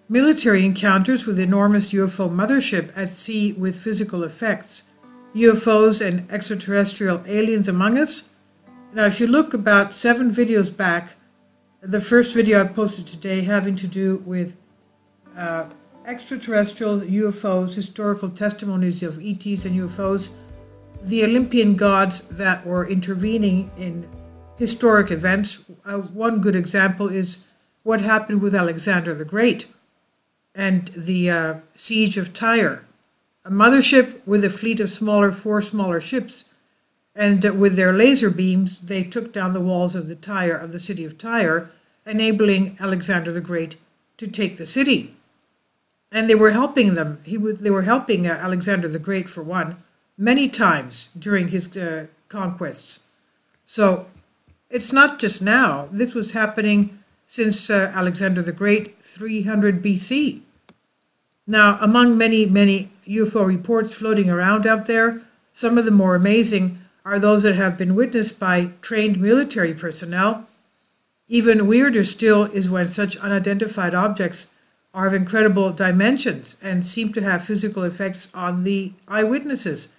military encounters with enormous UFO mothership at sea with physical effects, UFOs and extraterrestrial aliens among us. Now, if you look about 7 videos back, the first video I posted today having to do with extraterrestrial UFOs, historical testimonies of ETs and UFOs, the Olympian gods that were intervening in historic events. One good example is what happened with Alexander the Great and the siege of Tyre. A mothership with a fleet of 4 smaller ships, and with their laser beams, they took down the walls of the city of Tyre, enabling Alexander the Great to take the city. And they were helping them. They were helping Alexander the Great, for one, many times during his conquests. So it's not just now. This was happening since Alexander the Great, 300 BC. Now, among many UFO reports floating around out there, some of the more amazing are those that have been witnessed by trained military personnel. Even weirder still is when such unidentified objects are of incredible dimensions and seem to have physical effects on the eyewitnesses.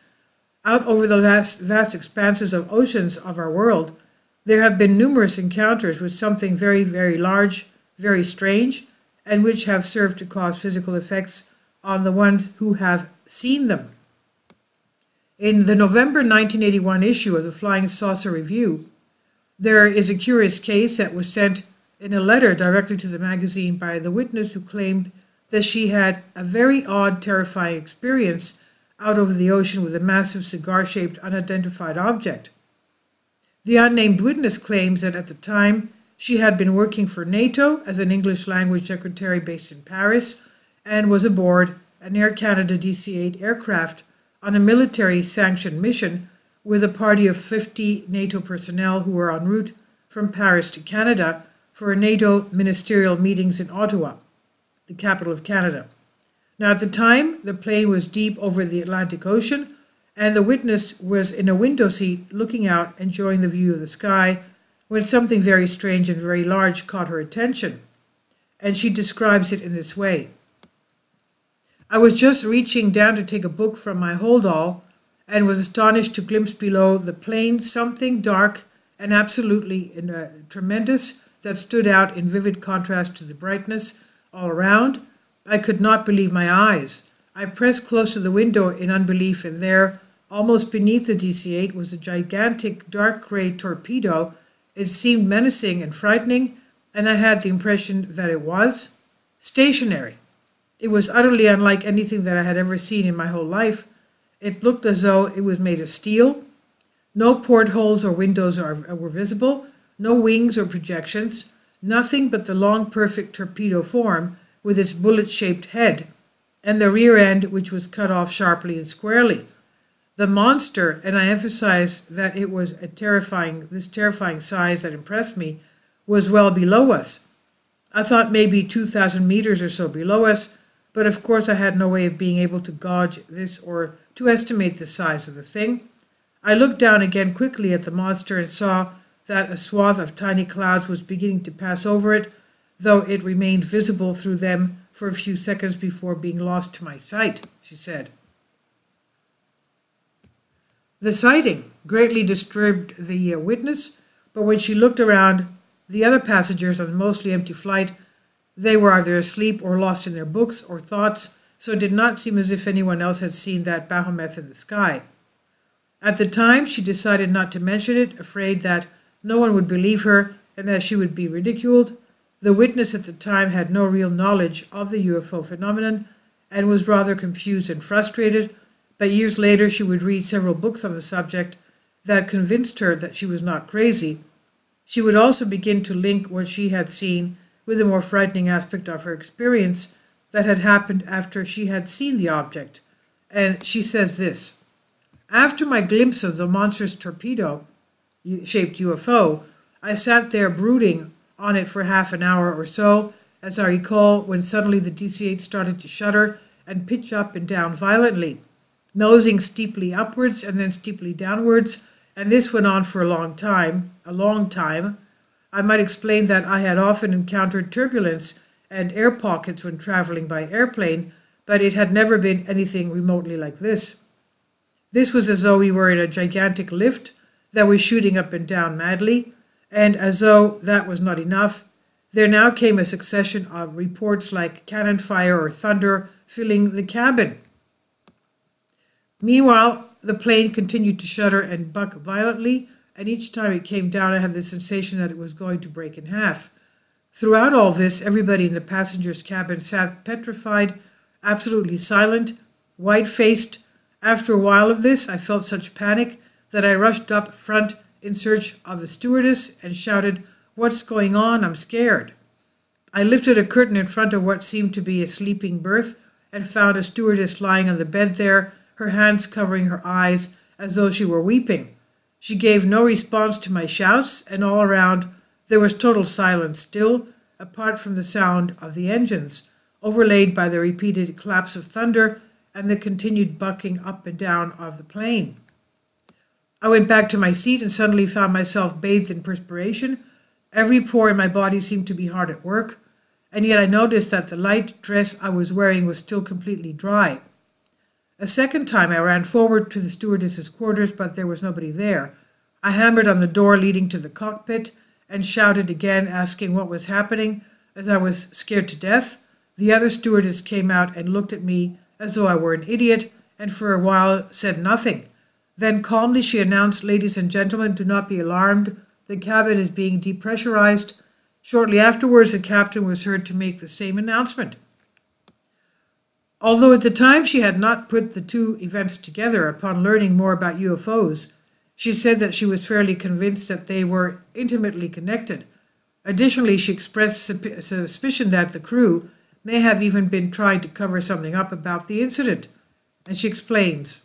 Out over the vast expanses of oceans of our world, there have been numerous encounters with something very, very large, very strange, and which have served to cause physical effects on the ones who have seen them. In the November 1981 issue of the Flying Saucer Review, there is a curious case that was sent in a letter directly to the magazine by the witness who claimed that she had a very odd, terrifying experience out over the ocean with a massive cigar-shaped unidentified object. The unnamed witness claims that at the time she had been working for NATO as an English language secretary based in Paris and was aboard an Air Canada DC-8 aircraft on a military-sanctioned mission with a party of 50 NATO personnel who were en route from Paris to Canada for NATO ministerial meetings in Ottawa, the capital of Canada. Now, at the time, the plane was deep over the Atlantic Ocean, and the witness was in a window seat looking out, enjoying the view of the sky, when something very strange and very large caught her attention, and she describes it in this way. I was just reaching down to take a book from my hold-all and was astonished to glimpse below the plane something dark and absolutely tremendous that stood out in vivid contrast to the brightness all around. I could not believe my eyes. I pressed close to the window in unbelief, and there, almost beneath the DC-8, was a gigantic dark gray torpedo. It seemed menacing and frightening, and I had the impression that it was stationary. It was utterly unlike anything that I had ever seen in my whole life. It looked as though it was made of steel. No portholes or windows were visible, no wings or projections, nothing but the long, perfect torpedo form with its bullet-shaped head, and the rear end, which was cut off sharply and squarely. The monster, and I emphasize that it was this terrifying size that impressed me, was well below us. I thought maybe 2,000 meters or so below us, but of course I had no way of being able to gauge this or to estimate the size of the thing. I looked down again quickly at the monster and saw that a swath of tiny clouds was beginning to pass over it, though it remained visible through them for a few seconds before being lost to my sight, she said. The sighting greatly disturbed the witness, but when she looked around, the other passengers on the mostly empty flight, they were either asleep or lost in their books or thoughts, so it did not seem as if anyone else had seen that behemoth in the sky. At the time, she decided not to mention it, afraid that no one would believe her and that she would be ridiculed. The witness at the time had no real knowledge of the UFO phenomenon and was rather confused and frustrated, but years later she would read several books on the subject that convinced her that she was not crazy. She would also begin to link what she had seen with a more frightening aspect of her experience that had happened after she had seen the object. And she says this: "After my glimpse of the monstrous torpedo-shaped UFO, I sat there brooding on it for half an hour or so, as I recall, when suddenly the DC-8 started to shudder and pitch up and down violently, nosing steeply upwards and then steeply downwards, and this went on for a long time. I might explain that I had often encountered turbulence and air pockets when traveling by airplane, but it had never been anything remotely like this. This was as though we were in a gigantic lift that was shooting up and down madly, and as though that was not enough, there now came a succession of reports like cannon fire or thunder filling the cabin. Meanwhile, the plane continued to shudder and buck violently, and each time it came down, I had the sensation that it was going to break in half. Throughout all this, everybody in the passenger's cabin sat petrified, absolutely silent, white-faced. After a while of this, I felt such panic that I rushed up front in search of the stewardess and shouted, "What's going on? I'm scared." I lifted a curtain in front of what seemed to be a sleeping berth and found a stewardess lying on the bed there, her hands covering her eyes as though she were weeping. She gave no response to my shouts, and all around there was total silence still, apart from the sound of the engines, overlaid by the repeated claps of thunder and the continued bucking up and down of the plane. I went back to my seat and suddenly found myself bathed in perspiration. Every pore in my body seemed to be hard at work, and yet I noticed that the light dress I was wearing was still completely dry. A second time I ran forward to the stewardess's quarters, but there was nobody there. I hammered on the door leading to the cockpit and shouted again, asking what was happening, as I was scared to death. The other stewardess came out and looked at me as though I were an idiot, and for a while said nothing. Then calmly she announced, "Ladies and gentlemen, do not be alarmed. The cabin is being depressurized." Shortly afterwards, the captain was heard to make the same announcement. Although at the time she had not put the two events together, upon learning more about UFOs, she said that she was fairly convinced that they were intimately connected. Additionally, she expressed suspicion that the crew may have even been trying to cover something up about the incident. And she explains,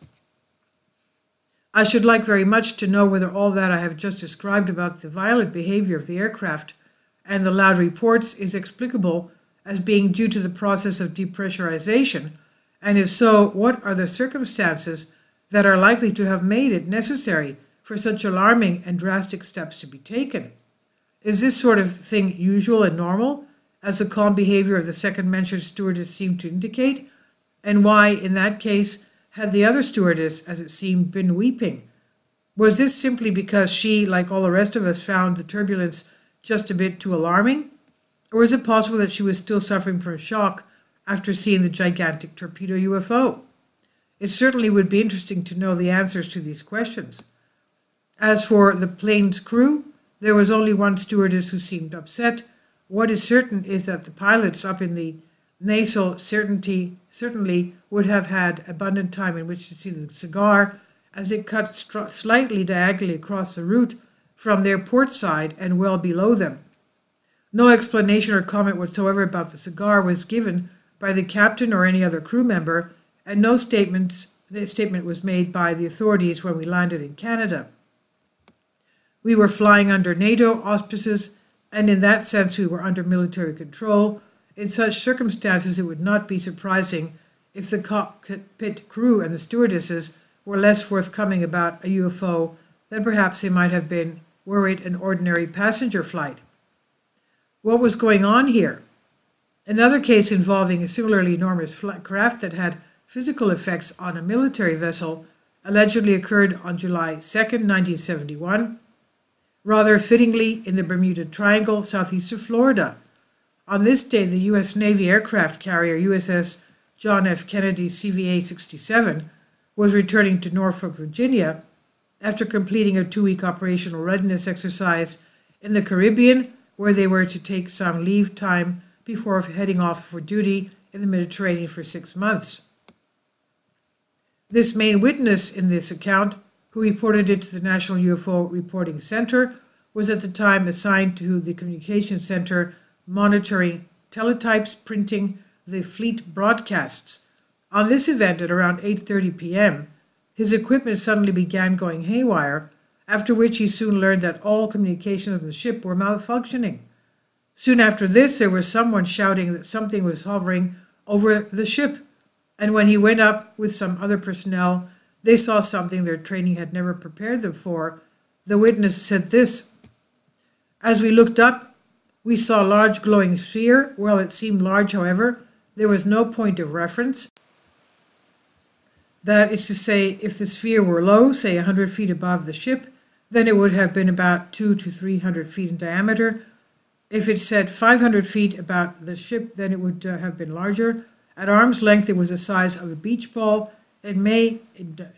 "I should like very much to know whether all that I have just described about the violent behavior of the aircraft and the loud reports is explicable as being due to the process of depressurization, and if so, what are the circumstances that are likely to have made it necessary for such alarming and drastic steps to be taken? Is this sort of thing usual and normal, as the calm behavior of the second-mentioned stewardess seemed to indicate? And why, in that case, had the other stewardess, as it seemed, been weeping? Was this simply because she, like all the rest of us, found the turbulence just a bit too alarming? Or is it possible that she was still suffering from shock after seeing the gigantic torpedo UFO? It certainly would be interesting to know the answers to these questions. As for the plane's crew, there was only one stewardess who seemed upset. What is certain is that the pilots up in the nacelle certainly would have had abundant time in which to see the cigar as it cut slightly diagonally across the route from their port side and well below them. No explanation or comment whatsoever about the cigar was given by the captain or any other crew member, and no statement was made by the authorities when we landed in Canada. We were flying under NATO auspices, and in that sense we were under military control. In such circumstances, it would not be surprising if the cockpit crew and the stewardesses were less forthcoming about a UFO than perhaps they might have been were it an ordinary passenger flight. What was going on here? Another case involving a similarly enormous craft that had physical effects on a military vessel allegedly occurred on July 2nd, 1971, rather fittingly in the Bermuda Triangle, southeast of Florida. On this day, the U.S. Navy aircraft carrier USS John F. Kennedy CVA-67 was returning to Norfolk, Virginia, after completing a 2-week operational readiness exercise in the Caribbean, where they were to take some leave time before heading off for duty in the Mediterranean for 6 months. This main witness in this account, who reported it to the National UFO Reporting Center, was at the time assigned to the Communications Center monitoring teletypes printing the fleet broadcasts. On this event at around 8:30 p.m., his equipment suddenly began going haywire, after which he soon learned that all communications of the ship were malfunctioning. Soon after this, there was someone shouting that something was hovering over the ship, and when he went up with some other personnel, they saw something their training had never prepared them for. The witness said this: "As we looked up, We saw a large glowing sphere. Well, it seemed large, however. There was no point of reference. That is to say, if the sphere were low, say 100 feet above the ship, then it would have been about 200 to 300 feet in diameter. If it said 500 feet about the ship, then it would have been larger. At arm's length, it was the size of a beach ball. It made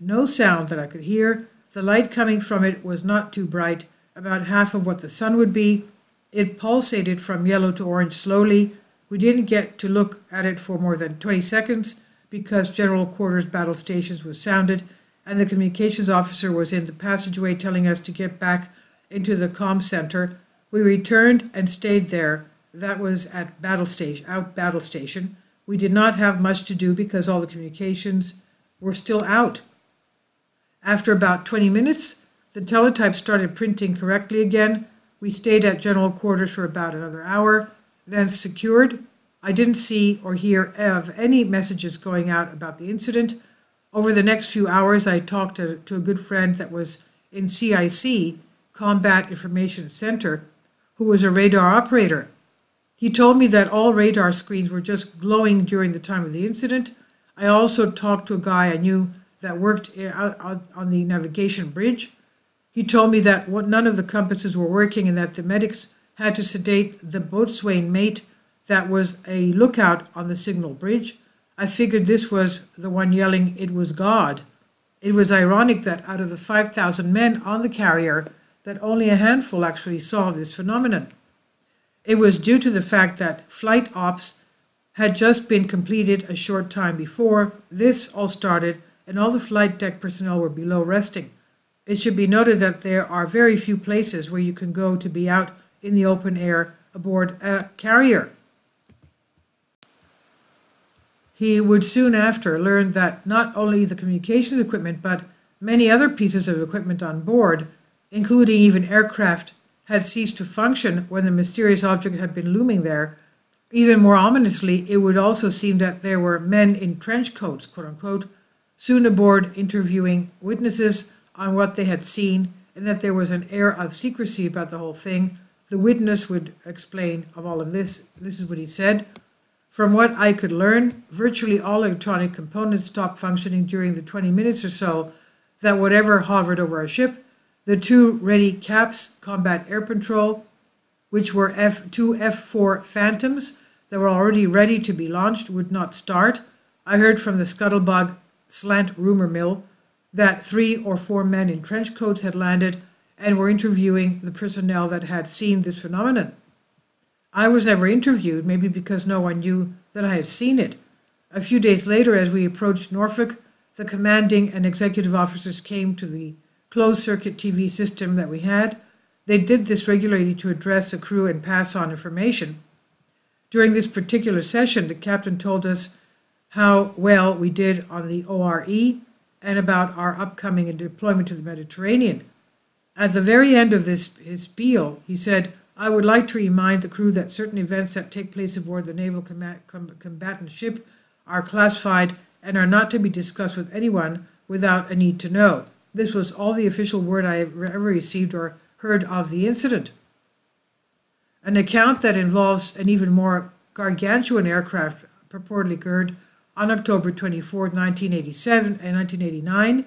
no sound that I could hear. The light coming from it was not too bright, about half of what the sun would be. It pulsated from yellow to orange slowly. We didn't get to look at it for more than 20 seconds because General Quarters battle stations was sounded and the communications officer was in the passageway telling us to get back into the comm center. We returned and stayed there. That was at battle station. We did not have much to do because all the communications were still out. After about 20 minutes, the teletype started printing correctly again. We stayed at General Quarters for about another hour, then secured. I didn't see or hear of any messages going out about the incident. Over the next few hours, I talked to a good friend that was in CIC, Combat Information Center, who was a radar operator. He told me that all radar screens were just glowing during the time of the incident. I also talked to a guy I knew that worked out on the navigation bridge. He told me that none of the compasses were working and that the medics had to sedate the boatswain mate that was a lookout on the signal bridge. I figured this was the one yelling, "It was God." It was ironic that out of the 5,000 men on the carrier, that only a handful actually saw this phenomenon. It was due to the fact that flight ops had just been completed a short time before this all started, and all the flight deck personnel were below resting. It should be noted that there are very few places where you can go to be out in the open air aboard a carrier. He would soon after learn that not only the communications equipment, but many other pieces of equipment on board, including even aircraft, had ceased to function when the mysterious object had been looming there. Even more ominously, it would also seem that there were men in trench coats, quote unquote, soon aboard interviewing witnesses on what they had seen, and that there was an air of secrecy about the whole thing. The witness would explain of all of this. This is what he said. From what I could learn, virtually all electronic components stopped functioning during the 20 minutes or so that whatever hovered over our ship. The two ready CAPS, Combat Air Patrol, which were two F-4 Phantoms that were already ready to be launched, would not start. I heard from the Scuttlebug slant rumor mill that 3 or 4 men in trench coats had landed and were interviewing the personnel that had seen this phenomenon. I was never interviewed, maybe because no one knew that I had seen it. A few days later, as we approached Norfolk, the commanding and executive officers came to the closed-circuit TV system that we had. They did this regularly to address the crew and pass on information. During this particular session, the captain told us how well we did on the ORE and about our upcoming deployment to the Mediterranean. At the very end of his spiel, he said, "I would like to remind the crew that certain events that take place aboard the naval combatant ship are classified and are not to be discussed with anyone without a need to know." This was all the official word I ever received or heard of the incident. An account that involves an even more gargantuan aircraft purportedly occurred on October 24, 1987 and 1989,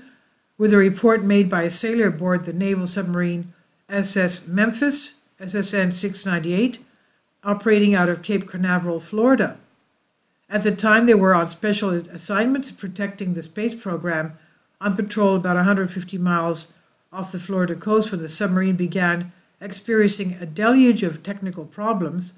with a report made by a sailor aboard the naval submarine SS Memphis, SSN 698, operating out of Cape Canaveral, Florida. At the time, they were on special assignments protecting the space program on patrol about 150 miles off the Florida coast when the submarine began experiencing a deluge of technical problems.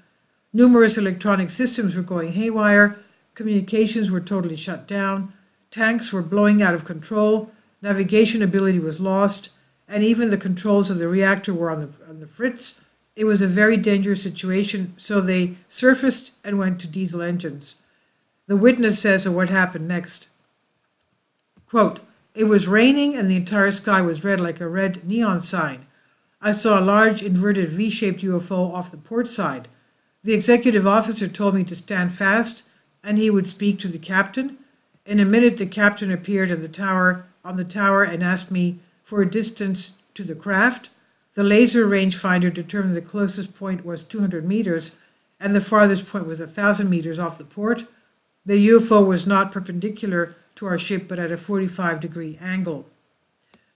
Numerous electronic systems were going haywire, communications were totally shut down, tanks were blowing out of control, navigation ability was lost, and even the controls of the reactor were on the fritz. It was a very dangerous situation, so they surfaced and went to diesel engines. The witness says of what happened next. Quote, "It was raining and the entire sky was red like a red neon sign. I saw a large inverted V-shaped UFO off the port side. The executive officer told me to stand fast and he would speak to the captain. In a minute, the captain appeared on the tower and asked me for a distance to the craft. The laser rangefinder determined the closest point was 200 meters and the farthest point was 1,000 meters off the port. The UFO was not perpendicular to our ship but at a 45-degree angle.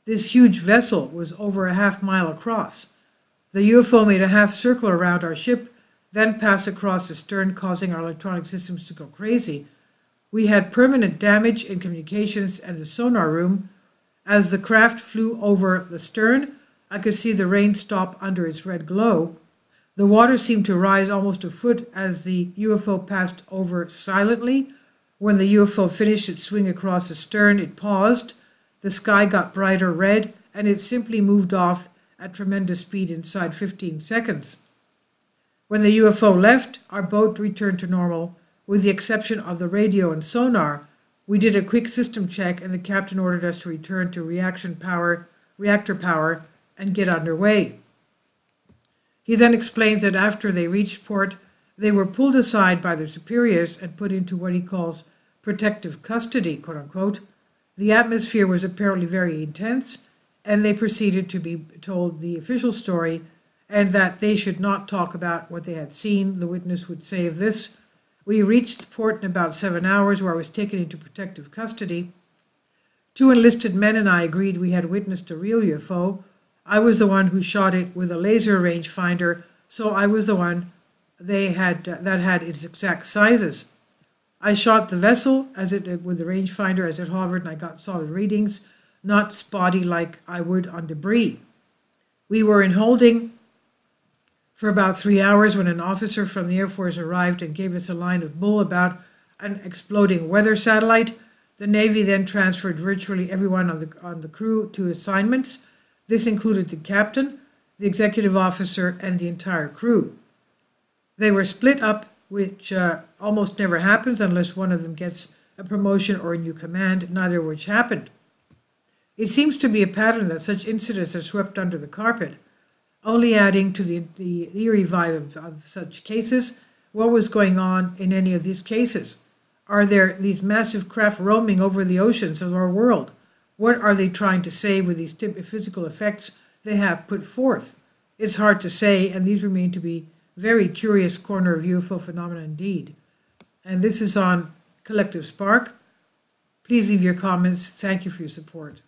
This huge vessel was over a half-mile across. The UFO made a half circle around our ship, then passed across the stern, causing our electronic systems to go crazy. We had permanent damage in communications and the sonar room. As the craft flew over the stern, I could see the rain stop under its red glow. The water seemed to rise almost a foot as the UFO passed over silently. When the UFO finished its swing across the stern, it paused. The sky got brighter red, and it simply moved off at tremendous speed inside 15 seconds. When the UFO left, our boat returned to normal, with the exception of the radio and sonar. We did a quick system check, and the captain ordered us to return to reactor power, and get underway. He then explains that after they reached port, they were pulled aside by their superiors and put into what he calls protective custody, quote unquote. The atmosphere was apparently very intense, and they proceeded to be told the official story and that they should not talk about what they had seen. The witness would say of this, "We reached the port in about 7 hours where I was taken into protective custody. 2 enlisted men and I agreed we had witnessed a real UFO. I was the one who shot it with a laser rangefinder, so I was the one that had its exact sizes. I shot the vessel with the rangefinder as it hovered, and I got solid readings, not spotty like I would on debris. We were in holding for about 3 hours when an officer from the Air Force arrived and gave us a line of bull about an exploding weather satellite. The Navy then transferred virtually everyone on the crew to assignments. This included the captain, the executive officer, and the entire crew. They were split up, which almost never happens unless one of them gets a promotion or a new command, neither of which happened. It seems to be a pattern that such incidents are swept under the carpet, only adding to the eerie vibe of such cases. What was going on in any of these cases? Are there these massive craft roaming over the oceans of our world? What are they trying to say with these physical effects they have put forth? It's hard to say, and these remain to be very curious corner of UFO phenomena indeed." And this is on Collective Spark. Please leave your comments. Thank you for your support.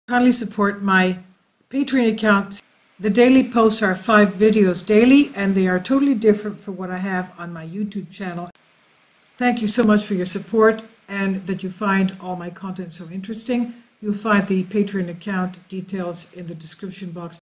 Kindly support my Patreon account. The daily posts are 5 videos daily, and they are totally different from what I have on my YouTube channel. Thank you so much for your support and that you find all my content so interesting. You'll find the Patreon account details in the description box.